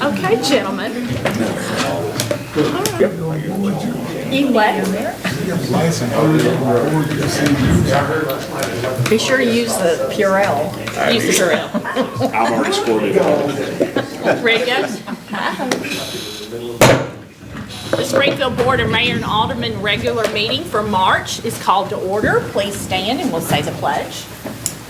Okay, gentlemen. You what? Be sure to use the Purell. Use the Purell. I've already scored it. Ready to go? The Springfield Board of Mayor and Aldermen regular meeting for March is called to order. Please stand and we'll say the pledge.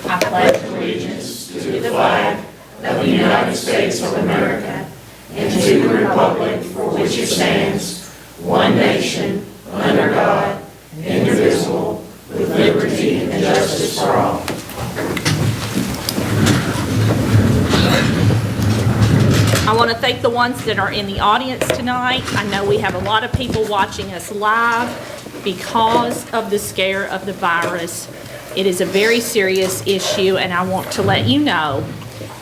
I pledge allegiance to the flag of the United States of America and to the republic for which it stands, one nation, under God, indivisible, with liberty and justice for all. I want to thank the ones that are in the audience tonight. I know we have a lot of people watching us live because of the scare of the virus. It is a very serious issue, and I want to let you know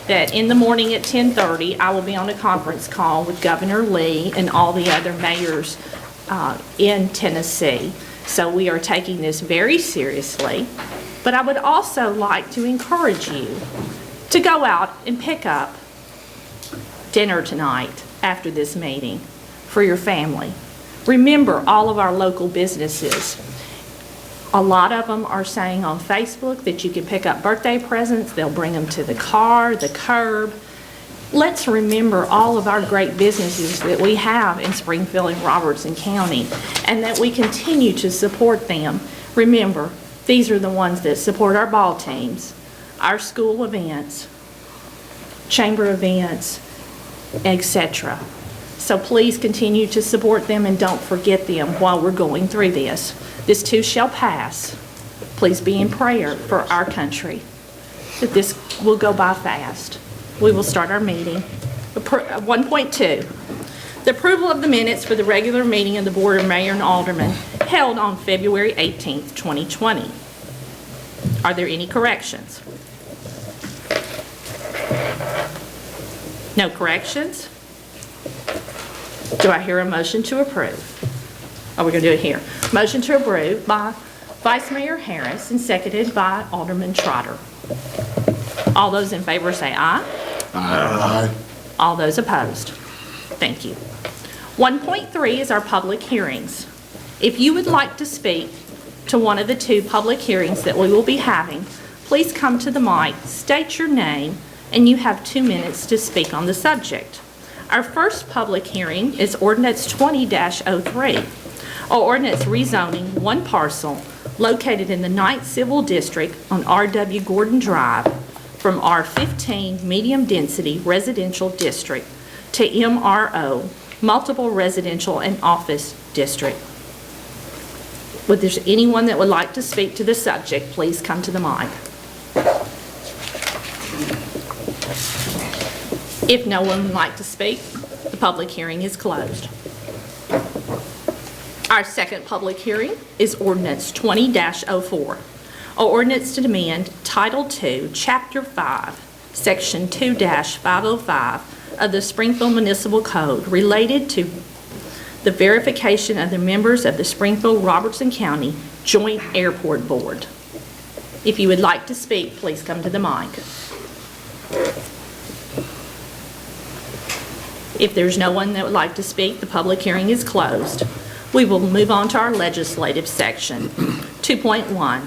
that in the morning at 10:30, I will be on a conference call with Governor Lee and all the other mayors in Tennessee. So we are taking this very seriously. But I would also like to encourage you to go out and pick up dinner tonight after this meeting for your family. Remember all of our local businesses. A lot of them are saying on Facebook that you can pick up birthday presents. They'll bring them to the car, the curb. Let's remember all of our great businesses that we have in Springfield and Robertson County, and that we continue to support them. Remember, these are the ones that support our ball teams, our school events, chamber events, etc. So please continue to support them and don't forget them while we're going through this. This too shall pass. Please be in prayer for our country, that this will go by fast. We will start our meeting. 1.2, the approval of the minutes for the regular meeting of the Board of Mayor and Aldermen held on February 18th, 2020. Are there any corrections? No corrections? Do I hear a motion to approve? Oh, we're going to do it here. Motion to approve by Vice Mayor Harris and seconded by Alderman Trotter. All those in favor say aye. Aye. All those opposed? Thank you. 1.3 is our public hearings. If you would like to speak to one of the two public hearings that we will be having, please come to the mic, state your name, and you have 2 minutes to speak on the subject. Our first public hearing is Ordinance 20-03, or ordinance rezoning one parcel located in the 9th Civil District on R.W. Gordon Drive from R15 Medium Density Residential District to MRO Multiple Residential and Office District. If there's anyone that would like to speak to the subject, please come to the mic. If no one would like to speak, the public hearing is closed. Our second public hearing is Ordinance 20-04, or ordinance to amend Title II, Chapter 5, Section 2-505 of the Springfield Municipal Code related to the verification of the members of the Springfield-Robertson County Joint Airport Board. If you would like to speak, please come to the mic. If there's no one that would like to speak, the public hearing is closed. We will move on to our legislative section. 2.1,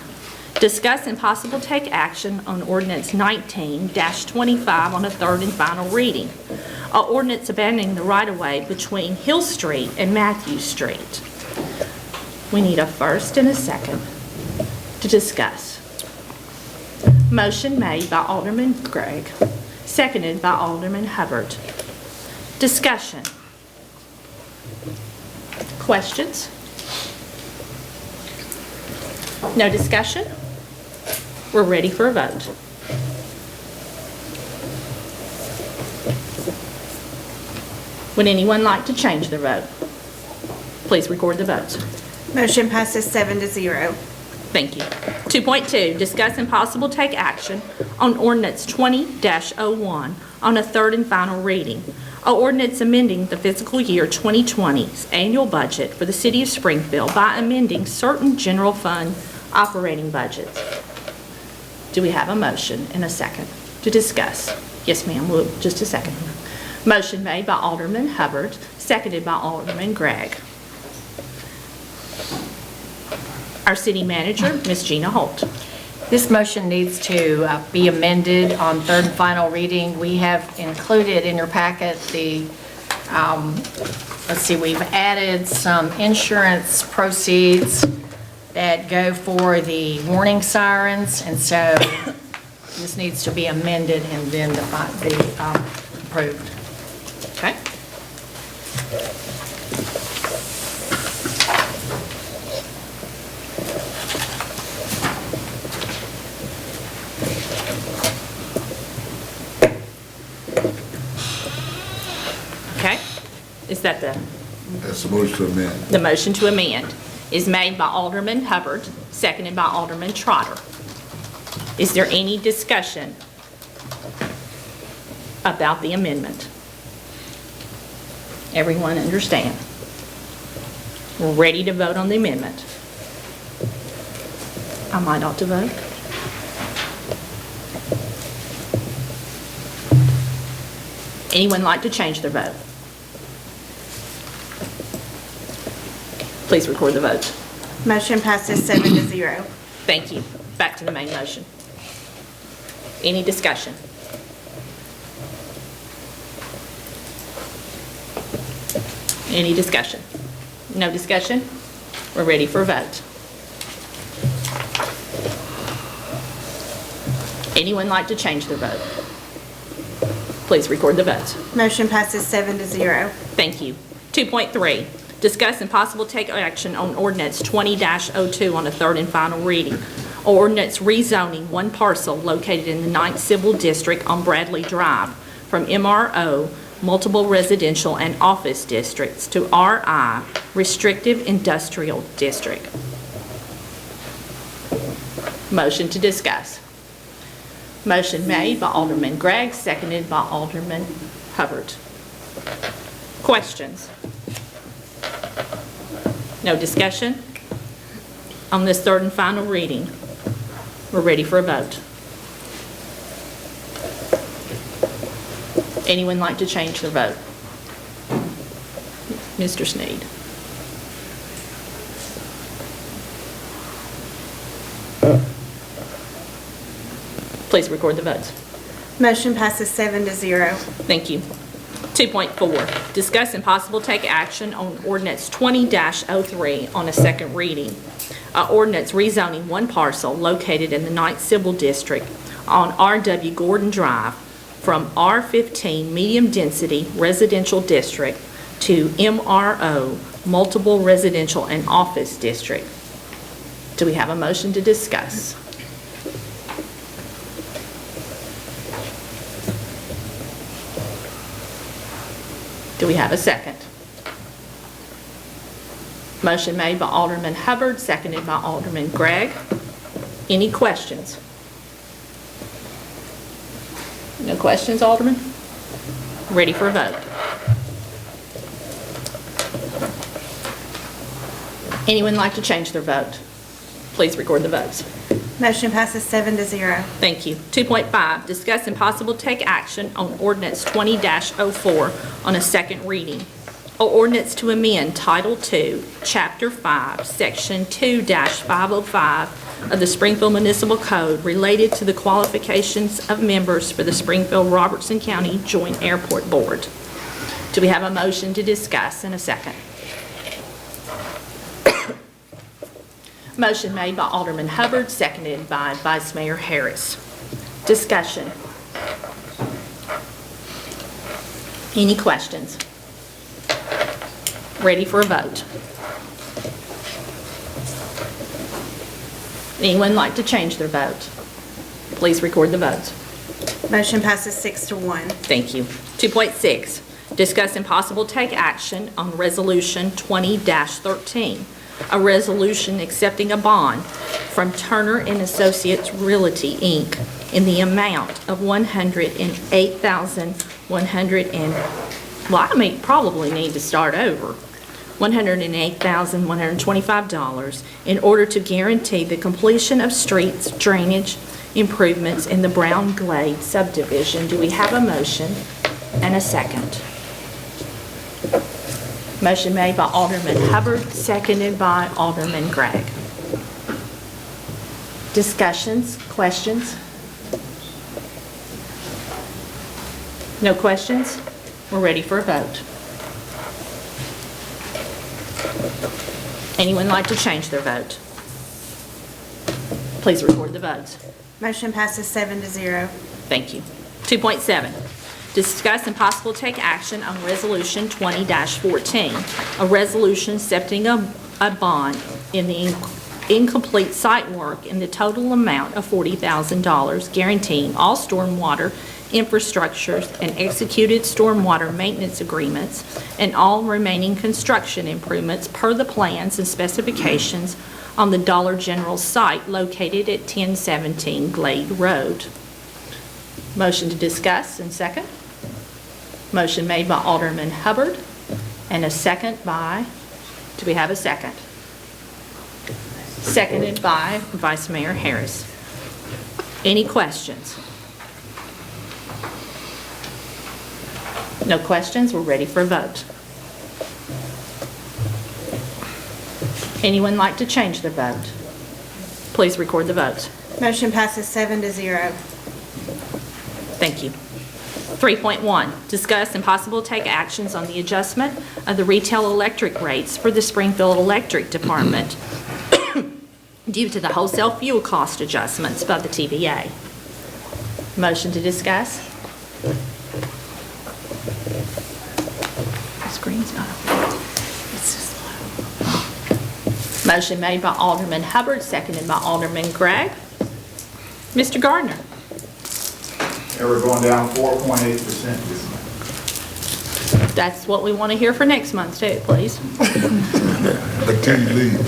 discuss and possible take action on Ordinance 19-25 on a third and final reading. An ordinance abandoning the right-of-way between Hill Street and Matthew Street. We need a first and a second to discuss. Motion made by Alderman Gregg, seconded by Alderman Hubbard. Discussion. Questions? No discussion? We're ready for a vote. Would anyone like to change their vote? Please record the votes. Motion passes 7-0. Thank you. 2.2, discuss and possible take action on Ordinance 20-01 on a third and final reading. An ordinance amending the fiscal year 2020's annual budget for the City of Springfield by amending certain general fund operating budgets. Do we have a motion and a second to discuss? Yes, ma'am, just a second. Motion made by Alderman Hubbard, seconded by Alderman Gregg. Our city manager, Ms. Gina Holt. This motion needs to be amended on third and final reading. We have included in your packet the, we've added some insurance proceeds that go for the warning sirens, and so this needs to be amended and then be approved. Okay. Okay. Is that That's the motion to amend. the motion to amend is made by Alderman Hubbard, seconded by Alderman Trotter. Is there any discussion about the amendment? Everyone understand? We're ready to vote on the amendment. Am I not to vote? Anyone like to change their vote? Please record the vote. Motion passes 7-0. Thank you. Back to the main motion. Any discussion? Any discussion? No discussion? We're ready for a vote. Anyone like to change their vote? Please record the vote. Motion passes 7-0. Thank you. 2.3, discuss and possible take action on ordinance 20-02 on a third and final reading. Ordinance rezoning one parcel located in the 9th Civil District on Bradley Drive from MRO, multiple residential and office districts, to RI, restrictive industrial district. Motion to discuss. Motion made by Alderman Gregg, seconded by Alderman Hubbard. Questions? No discussion? On this third and final reading, we're ready for a vote. Anyone like to change their vote? Mr. Sneed. Please record the votes. Motion passes 7-0. Thank you. 2.4, discuss and possible take action on ordinance 20-03 on a second reading. Ordinance rezoning one parcel located in the 9th Civil District on R.W. Gordon Drive from R15 Medium Density Residential District to MRO Multiple Residential and Office District. Do we have a motion to discuss? Do we have a second? Motion made by Alderman Hubbard, seconded by Alderman Gregg. Any questions? No questions, Alderman? Ready for a vote. Anyone like to change their vote? Please record the votes. Motion passes 7-0. Thank you. 2.5, discuss and possible take action on ordinance 20-04 on a second reading. Or ordinance to amend Title II, Chapter 5, Section 2-505 of the Springfield Municipal Code related to the qualifications of members for the Springfield-Robertson County Joint Airport Board. Do we have a motion to discuss in a second? Motion made by Alderman Hubbard, seconded by Vice Mayor Harris. Discussion. Any questions? Ready for a vote. Anyone like to change their vote? Please record the votes. Motion passes 6-1. Thank you. 2.6, discuss and possible take action on Resolution 20-13, a resolution accepting a bond from Turner and Associates Realty, Inc. in the amount of probably need to start over. $108,125 in order to guarantee the completion of streets, drainage, improvements in the Brown Glade subdivision. Do we have a motion and a second? Motion made by Alderman Hubbard, seconded by Alderman Gregg. Discussions, questions? No questions? We're ready for a vote. Anyone like to change their vote? Please record the votes. Motion passes 7-0. Thank you. 2.7, discuss and possible take action on Resolution 20-14, a resolution setting a bond in the incomplete site work in the total amount of $40,000, guaranteeing all stormwater infrastructures and executed stormwater maintenance agreements and all remaining construction improvements per the plans and specifications on the Dollar General site located at 1017 Glade Road. Motion to discuss and second. Motion made by Alderman Hubbard and a second by, do we have a second? Seconded by Vice Mayor Harris. Any questions? No questions? We're ready for a vote. Anyone like to change their vote? Please record the votes. Motion passes 7-0. Thank you. 3.1, discuss and possible take actions on the adjustment of the retail electric rates for the Springfield Electric Department due to the wholesale fuel cost adjustments by the TVA. Motion to discuss? The screen's not up. It's just slow. Motion made by Alderman Hubbard, seconded by Alderman Gregg. Mr. Gardner? And we're going down 4.8% this month. That's what we want to hear for next month too, please. Until you leave.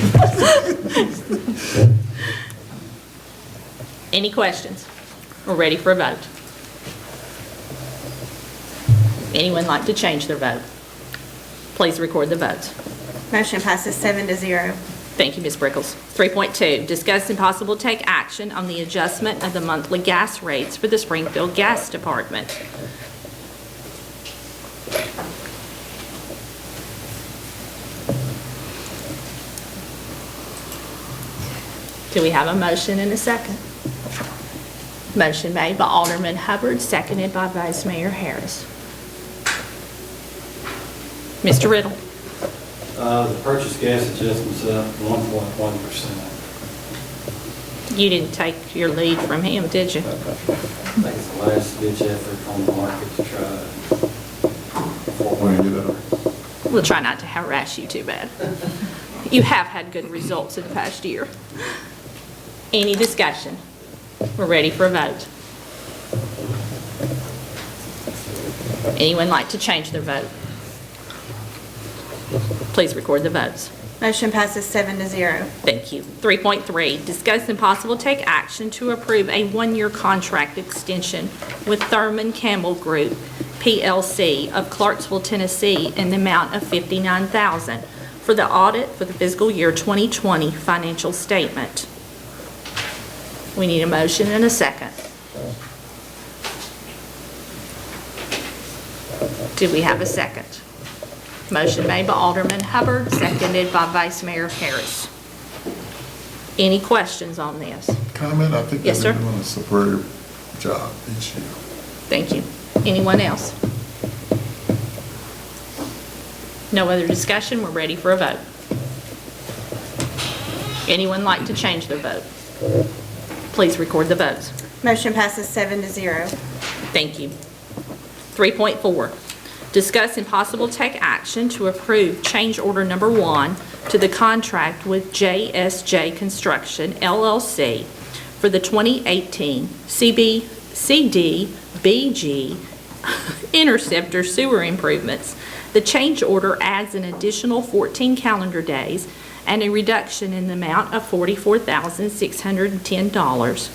Any questions? We're ready for a vote. Anyone like to change their vote? Please record the votes. Motion passes 7-0. Thank you, Ms. Brickles. 3.2, discuss and possible take action on the adjustment of the monthly gas rates for the Springfield Gas Department. Do we have a motion and a second? Motion made by Alderman Hubbard, seconded by Vice Mayor Harris. Mr. Riddle. The purchase gas adjustment's up 1.1%. You didn't take your lead from him, did you? I think it's the last ditch effort on the market to try to. We'll try not to harass you too bad. You have had good results in the past year. Any discussion? We're ready for a vote. Anyone like to change their vote? Please record the votes. Motion passes 7-0. Thank you. 3.3, discuss and possible take action to approve a one-year contract extension with Thurman Campbell Group, PLC of Clarksville, Tennessee, in the amount of $59,000 for the audit for the fiscal year 2020 financial statement. We need a motion and a second. Do we have a second? Motion made by Alderman Hubbard, seconded by Vice Mayor Harris. Any questions on this? Comment, I think Yes, they're sir. doing a superb job each year. Thank you. Anyone else? No other discussion? We're ready for a vote. Anyone like to change their vote? Please record the votes. Motion passes 7-0. Thank you. 3.4, discuss and possible take action to approve change order number 1 to the contract with JSJ Construction, LLC for the 2018 CDBG Interceptor sewer improvements. The change order adds an additional 14 calendar days and a reduction in the amount of $44,610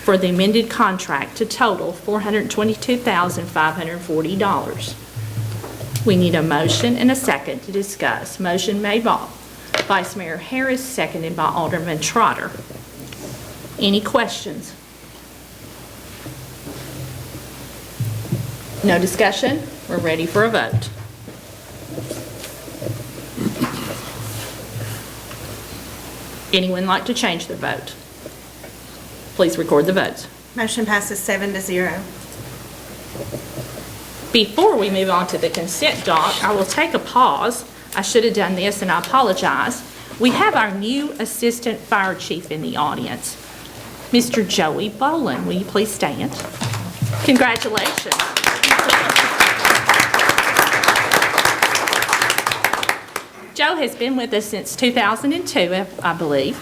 for the amended contract to total $422,540. We need a motion and a second to discuss. Motion made by Vice Mayor Harris, seconded by Alderman Trotter. Any questions? No discussion? We're ready for a vote. Anyone like to change their vote? Please record the votes. Motion passes 7-0. Before we move on to the consent doc, I will take a pause. I should have done this, and I apologize. We have our new Assistant Fire Chief in the audience, Mr. Joey Bolin. Will you please stand? Congratulations. Joe has been with us since 2002, I believe,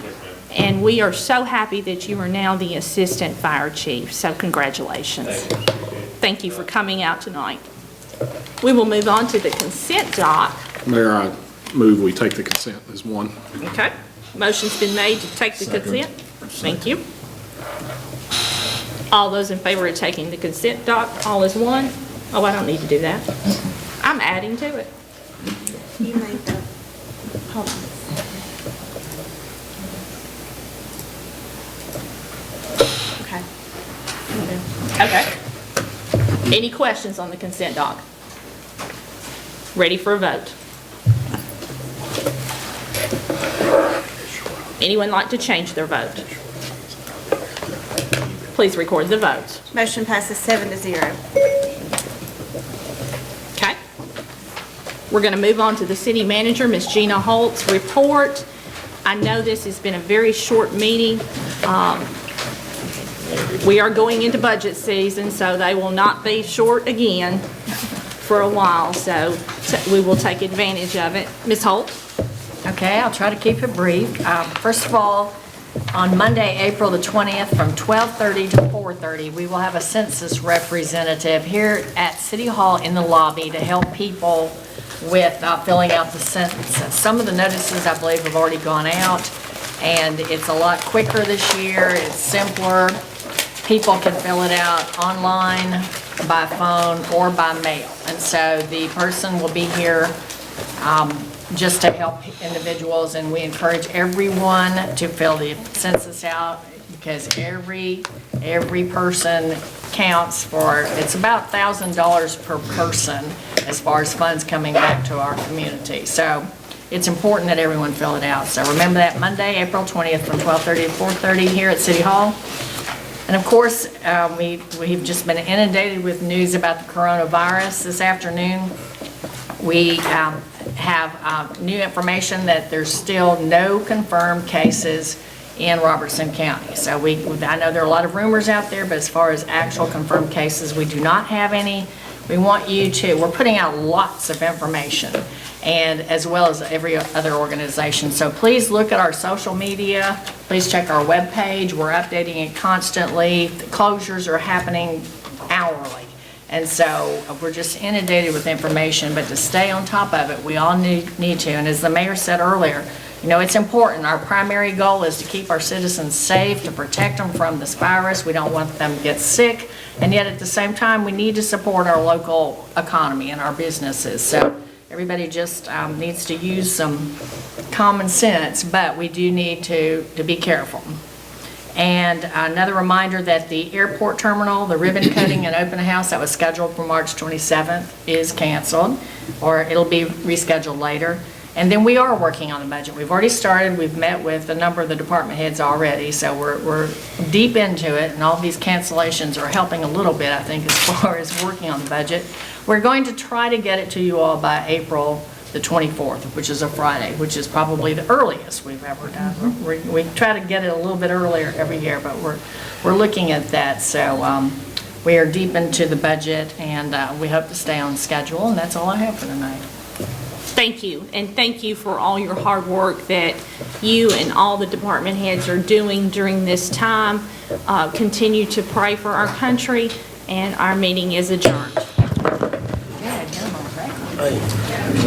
and we are so happy that you are now the Assistant Fire Chief, so congratulations. Thank you for coming out tonight. We will move on to the consent doc. Mayor, I move we take the consent as one. Okay. Motion's been made to take the consent. Thank you. All those in favor of taking the consent doc, all as one? Oh, I don't need to do that. I'm adding to it. You made the, hold on. Okay. Okay. Any questions on the consent doc? Ready for a vote? Anyone like to change their vote? Please record the vote. Motion passes 7-0. Okay. We're going to move on to the city manager, Ms. Gina Holt's report. I know this has been a very short meeting. We are going into budget season, so they will not be short again for a while, so we will take advantage of it. Ms. Holt? Okay, I'll try to keep it brief. First of all, on Monday, April the 20th, from 12:30 to 4:30, we will have a census representative here at City Hall in the lobby to help people with filling out the census. Some of the notices, I believe, have already gone out, and it's a lot quicker this year. It's simpler. People can fill it out online, by phone, or by mail. And so the person will be here just to help individuals, and we encourage everyone to fill the census out because every person counts for, it's about $1,000 per person as far as funds coming back to our community. So it's important that everyone fill it out. So remember that Monday, April 20th from 12:30 to 4:30 here at City Hall. And of course, we've just been inundated with news about the coronavirus this afternoon. We have new information that there's still no confirmed cases in Robertson County. So I know there are a lot of rumors out there, but as far as actual confirmed cases, we do not have any. We want you to, we're putting out lots of information, and as well as every other organization. So please look at our social media. Please check our webpage. We're updating it constantly. The closures are happening hourly. And so we're just inundated with information, but to stay on top of it, we all need to. And as the mayor said earlier, you know, it's important. Our primary goal is to keep our citizens safe, to protect them from this virus. We don't want them to get sick. And yet at the same time, we need to support our local economy and our businesses. So everybody just needs to use some common sense, but we do need to be careful. And another reminder that the airport terminal, the ribbon cutting and open house that was scheduled for March 27th is canceled, or it'll be rescheduled later. And then we are working on the budget. We've already started. We've met with a number of the department heads already, so we're deep into it, and all these cancellations are helping a little bit, I think, as far as working on the budget. We're going to try to get it to you all by April the 24th, which is a Friday, which is probably the earliest we've ever done. We try to get it a little bit earlier every year, but we're looking at that. So we are deep into the budget, and we hope to stay on schedule, and that's all I have for tonight. Thank you, and thank you for all your hard work that you and all the department heads are doing during this time. Continue to pray for our country, and our meeting is adjourned. Good, you're on record.